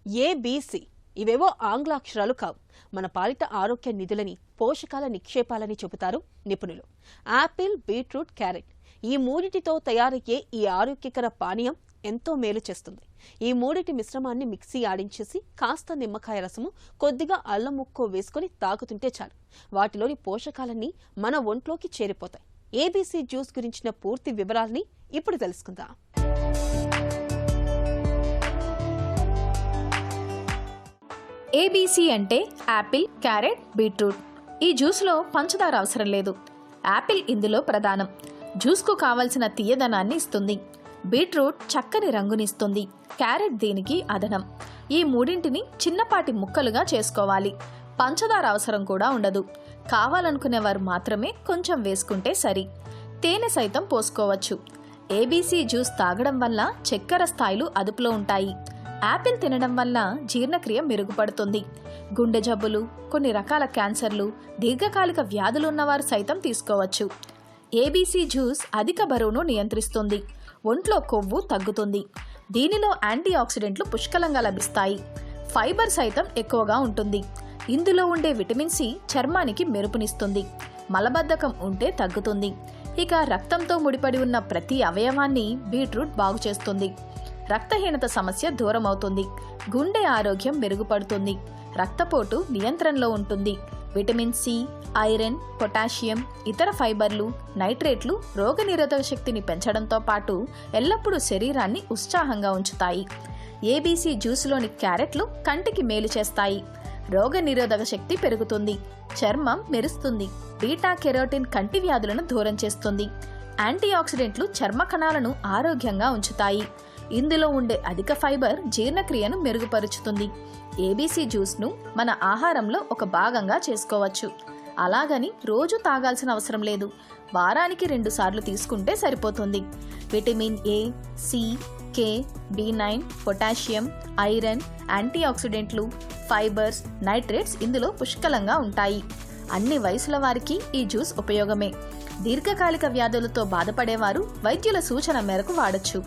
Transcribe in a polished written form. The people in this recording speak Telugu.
ఏబిసి ఇవేవో ఆంగ్ల అక్షరాలు కావు. మన పాలిట ఆరోగ్య నిధులని, పోషకాల నిక్షేపాలని చెబుతారు నిపుణులు. యాపిల్, బీట్రూట్, క్యారెట్ ఈ మూడిటితో తయారయ్యే ఈ ఆరోగ్యకర పానీయం ఎంతో మేలు చేస్తుంది. ఈ మూడిటి మిశ్రమాన్ని మిక్సీ ఆడించేసి కాస్త నిమ్మకాయ రసము, కొద్దిగా అల్లం ముక్కో వేసుకుని తాగుతుంటే చాలు వాటిలోని పోషకాలన్నీ మన ఒంట్లోకి చేరిపోతాయి. ఏబిసి జ్యూస్ గురించిన పూర్తి వివరాల్ని ఇప్పుడు తెలుసుకుందాం. ఏబిసి అంటే యాపిల్, క్యారెట్, బీట్రూట్. ఈ జ్యూస్లో పంచదార అవసరం లేదు. యాపిల్ ఇందులో ప్రధానం. జ్యూస్కు కావలసిన తీయదనాన్ని ఇస్తుంది. బీట్రూట్ చక్కని రంగునిస్తుంది. క్యారెట్ దీనికి అదనం. ఈ మూడింటిని చిన్నపాటి ముక్కలుగా చేసుకోవాలి. పంచదార అవసరం కూడా ఉండదు. కావాలనుకునేవారు మాత్రమే కొంచెం వేసుకుంటే సరి. తేనె సైతం పోసుకోవచ్చు. ఏబిసి జ్యూస్ తాగడం వల్ల చక్కెర స్థాయిలు అదుపులో ఉంటాయి. యాపిల్ తినడం వల్ల జీర్ణక్రియ మెరుగుపడుతుంది. గుండె జబ్బులు, కొన్ని రకాల క్యాన్సర్లు, దీర్ఘకాలిక వ్యాధులు ఉన్నవారు సైతం తీసుకోవచ్చు. ఏబిసి జ్యూస్ అధిక బరువును నియంత్రిస్తుంది. ఒంట్లో కొవ్వు తగ్గుతుంది. దీనిలో యాంటీ ఆక్సిడెంట్లు పుష్కలంగా లభిస్తాయి. ఫైబర్ సైతం ఎక్కువగా ఉంటుంది. ఇందులో ఉండే విటమిన్ సి చర్మానికి మెరుపునిస్తుంది. మలబద్ధకం ఉంటే తగ్గుతుంది. ఇక రక్తంతో ముడిపడి ఉన్న ప్రతి అవయవాన్ని బీట్రూట్ బాగు చేస్తుంది. రక్తహీనత సమస్య దూరం అవుతుంది. గుండె ఆరోగ్యం మెరుగుపడుతుంది. రక్తపోటు నియంత్రణలో ఉంటుంది. విటమిన్ సి, ఐరన్, పొటాషియం, ఇతర ఫైబర్లు, నైట్రేట్లు రోగనిరోధక శక్తిని పెంచడంతో పాటు ఎల్లప్పుడూ శరీరాన్ని ఉత్సాహంగా ఉంచుతాయి. ఏబిసి జ్యూస్లోని క్యారెట్లు కంటికి మేలు చేస్తాయి. రోగనిరోధక శక్తి పెరుగుతుంది. చర్మం మెరుస్తుంది. బీటా కెరోటిన్ కంటి వ్యాధులను దూరం చేస్తుంది. యాంటీ ఆక్సిడెంట్లు చర్మ కణాలను ఆరోగ్యంగా ఉంచుతాయి. ఇందులో ఉండే అధిక ఫైబర్ జీర్ణక్రియను మెరుగుపరుచుతుంది. ఏబిసి జ్యూస్ను మన ఆహారంలో ఒక భాగంగా చేసుకోవచ్చు. అలాగని రోజు తాగాల్సిన అవసరం లేదు. వారానికి 2 సార్లు తీసుకుంటే సరిపోతుంది. Vitamin A, C, K, B nine, potassium, iron, యాంటీ ఆక్సిడెంట్లు, ఫైబర్స్, నైట్రేట్స్ ఇందులో పుష్కలంగా ఉంటాయి. అన్ని వయసుల వారికి ఈ జ్యూస్ ఉపయోగమే. దీర్ఘకాలిక వ్యాధులతో బాధపడేవారు వైద్యుల సూచన మేరకు వాడొచ్చు.